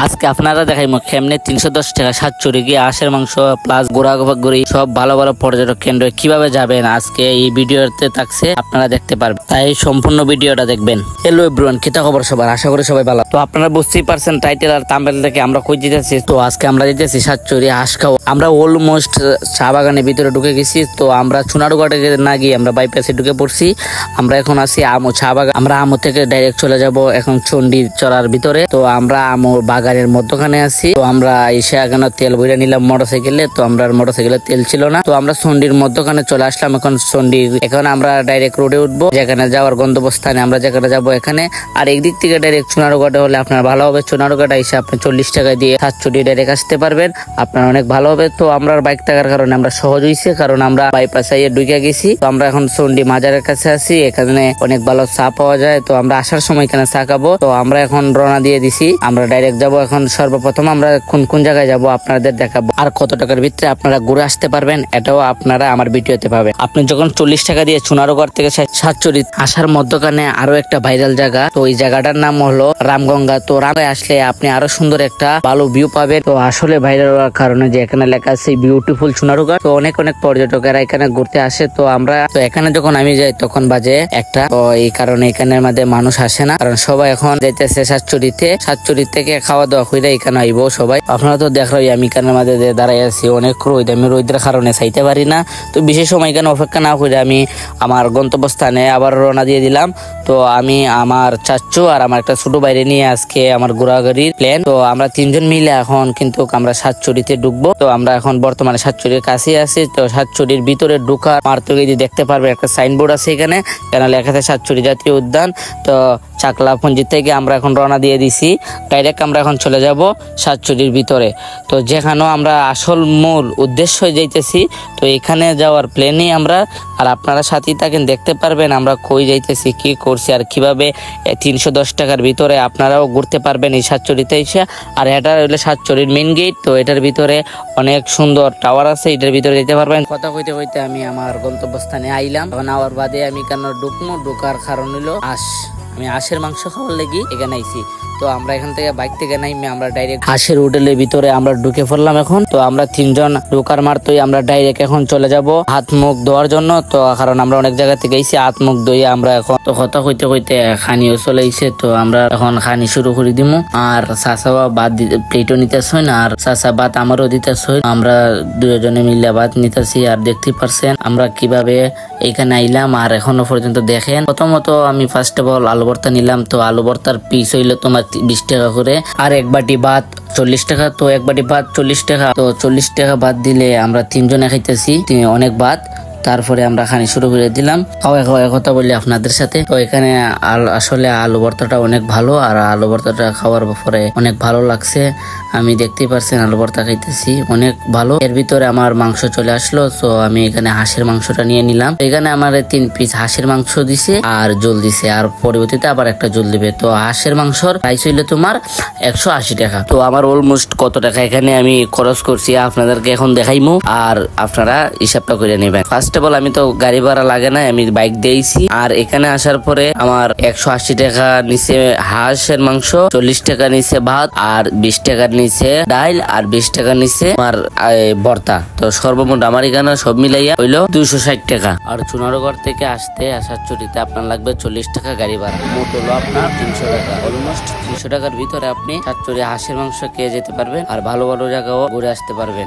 আজকে আপনারা দেখাইমু কেমনে 310 টাকা সাতচুরি গিয়ে হাঁসের মাংস প্লাস ঘোরাঘুরি সব ভালো ভালো পর্যটক কেন্দ্রে কিভাবে যাবেন আজকে এই ভিডিওতে থাকছে, আপনারা দেখতে পারবেন। তাই সম্পূর্ণ ভিডিওটা দেখবেন। হ্যালো এভরিওয়ান, কি খবর সবার? আশা করি সবাই ভালো। তো আপনারা বুঝতেই পারছেন টাইটেল আর থাম্বনেল থেকে আমরা কই যেতেছি। তো আজকে আমরা যেতেছি সাতচুরি হাঁস খাওয়া। আমরা অলমোস্ট চা বাগানের ভিতরে ঢুকে গেছি। তো আমরা চুনারুঘাটে না গিয়ে আমরা বাইপাসে ঢুকে পড়ছি। আমরা এখন আছি আমো চা বাগান। আমরা আমো থেকে ডাইরেক্ট চলে যাব এখন চন্ডী চড়ার ভিতরে। তো আমরা আমো বাগানের মধ্যখানে আছি। তো আমরা এসে এখানে তেল ভরে নিলাম মোটরসাইকেলে। তো আমরা মোটরসাইকেলে তেল ছিল না। তো আমরা চন্ডীর মধ্যখানে চলে আসলাম। এখন আমরা ডাইরেক্ট রোডে উঠবো, যেখানে যাওয়ার গন্তব্যস্থানে আমরা যেখানে যাবো এখানে। আর একদিক থেকে ডাইরেক্ট চুনারুঘাটে হলে আপনার ভালো হবে। চুনারুঘাটে এসে আপনি 40 টাকা দিয়ে সাতচুরি ডাইরেক্ট আসতে পারবেন, আপনার অনেক ভালো হবে। তো আমরা বাইক থাকার কারণে আমরা সহজ হয়েছে, কারণ আমরা বাইপাস ঢুকে গেছি। তো আমরা এখন চন্ডী মাজারের কাছে আছি। এখানে অনেক ভালো চা পাওয়া যায়। তো আমরা আসার সময় এখানে চা খাবো। তো আমরা এখন রওনা দিয়ে দিছি। আমরা ডাইরেক্ট যাবো। এখন সর্বপ্রথম আমরা কোন কোন জায়গায় যাবো আপনাদের দেখাবো, আর কত টাকার ভিতরে আপনারা ঘুরে আসতে পারবেন এটাও আপনারা আমার ভিডিওতে পাবেন। আপনি যখন 40 টাকা দিয়ে চুনারুঘাট থেকে সাতচুরি আসার মধ্যখানে আরো একটা ভাইরাল জায়গা, তো ওই জায়গাটার নাম হলো রামগঙ্গা। তো রামে আসলে আপনি আরো সুন্দর একটা ভালো ভিউ পাবেন। তো আসলে ভাইরাল হওয়ার কারণে যে এখানে লেখা আছে বিউটিফুল চুনারুঘাট, তো অনেক পর্যটকেরা এখানে ঘুরতে আসে। তো আমরা তো এখানে যখন আমি যাই তখন বাজে একটা, তো এই কারণে এখানের মধ্যে মানুষ আসে না, কারণ সবাই এখন যাইতেছে সাতচুরি থেকে খাওয়া দাওয়া করে এখানে আইবো সবাই। আপনারা তো দেখলোই আমি এখানের মধ্যে দাঁড়াই আছি, অনেক রোদ, আমি রোদের কারণে চাইতে পারি না। তো বিশেষ সময় এখানে অপেক্ষা না করে আমি আমার গন্তব্যস্থানে আবার রওনা দিয়ে দিলাম। তো আমি আমার চাচ্চু আর আমার একটা ছোট বাইরে নিয়ে আজকে আমার ঘোরাঘুরির প্ল্যান। তো আমরা তিনজন মিলে এখন কিন্তু আমরা সাতচুরিতে ঢুকবো। তো আমরা এখন বর্তমানে সাতচুরির কাছে আছি। তো সাতচুরির ভিতরে ঢুকার মারতে দেখতে পারবে একটা সাইনবোর্ড আছে এখানে লেখা আছে সাতচুরি জাতীয় উদ্যান। তো চাকলাপঞ্জি থেকে আমরা এখন রওনা দিয়ে দিছি। ডাইরেক্ট আমরা এখন চলে যাব সাতচুরির ভিতরে। তো যেখানেও আমরা আসল মূল উদ্দেশ্য যাইতেছি, তো এখানে যাওয়ার প্ল্যানই আমরা। আর আপনারা সাথেই থাকেন, দেখতে পারবেন আমরা কই যাইতেছি, কি করছি আর কিভাবে 310 টাকার ভিতরে আপনারাও ঘুরতে পারবেন এই সাতচুরিতে এসে। আর এটা হইলো সাতচুরির মেইন গেট। তো এটার ভিতরে অনেক সুন্দর টাওয়ার আছে, এটার ভিতরে যেতে পারবেন। কথা কইতে কইতে আমি আমার গন্তব্যস্থানে আইলাম। তখন আওয়ার বাদে আমি কেন ঢুকার কারণ হইলো আমি হাঁসের মাংস খাওয়ার লেগে এখানে আইছি। তো আমরা এখান থেকে বাইক থেকে নাইমে আমরা ডাইরেক্ট হাঁসের হোটেলের ভিতরে আমরা ঢুকে পড়লাম এখন। তো আমরা তিনজন ঢোকার মারতই আমরা ডাইরেক্ট এখন চলে যাব হাত মুখ ধোয়ার জন্য। তো কারণ আমরা অনেক জায়গা থেকে আইছি, হাত মুখ ধুয়ে আমরা এখন তো কথা কইতে কইতে খানিও চলে আইছে। তো আমরা এখন খানি শুরু করে দিমু। আর চাচা ভাত প্লেটও নিতেছই না, আর চাচা ভাত আমারও দিতেছই। আমরা দুজনে মিলে ভাত নিতেছি। আর দেখতে পারছেন আমরা কিভাবে এখানে আইলাম। আর এখনো পর্যন্ত দেখেন, প্রথমত আমি ফার্স্ট অফ অল আলু ভর্তা নিলাম। তো আলু ভর্তার পিস হইলো তোমার 20 টাকা করে, আর এক বাটি ভাত 40 টাকা। তো এক বাটি ভাত 40 টাকা। তো 40 টাকা ভাত দিলে আমরা তিনজনে খাইতেছি অনেক ভাত। তারপরে আমরা খানি শুরু করে দিলাম। কথা বলি আপনাদের সাথে। তো এখানে আসলে আলু ভর্তাটা অনেক ভালো, আর আলু ভর্তাটা খাওয়ার পরে অনেক ভালো লাগছে। আমি দেখতেই পারছেন আলু ভর্তা খাইতেছি অনেক ভালো। এর ভিতরে আমার মাংস চলে আসলো। তো আমি এখানে হাঁসের মাংসটা নিয়ে নিলাম। এখানে আমার 3 পিস হাঁসের মাংস দিছে আর জল দিছে, আর পরবর্তীতে আবার একটা জল দিবে। তো হাঁসের মাংসর প্রাইস হইলো তোমার 180 টাকা। তো আমার অলমোস্ট কত টাকা এখানে আমি খরচ করছি আপনাদেরকে এখন দেখাইমু, আর আপনারা হিসাবটা করে নেবেন। ফার্স্ট অফ অল আমি তো গাড়ি ভাড়া লাগে না, আমি বাইক দিয়েছি। আর এখানে আসার পরে আমার 180 টাকা নিচে হাঁসের মাংস, 40 টাকা নিচে ভাত, আর 20 টাকার নিচে ডাইল, আর 20 টাকা নিচে আমার ভর্তা। তো সর্বমোট আমার এখানে সব মিলাইয়া হইলো 260 টাকা। আর চুনারুঘাট থেকে আসতে সাতচুরিতে আপনার লাগবে 40 টাকা গাড়ি ভাড়া। মোট হলো আপনার 300 টাকা। অলমোস্ট 300 টাকার ভিতরে আপনি সাতচুরি হাঁসের মাংস খেয়ে যেতে পারবেন, আর ভালো ভালো জায়গাও ঘুরে আসতে পারবেন।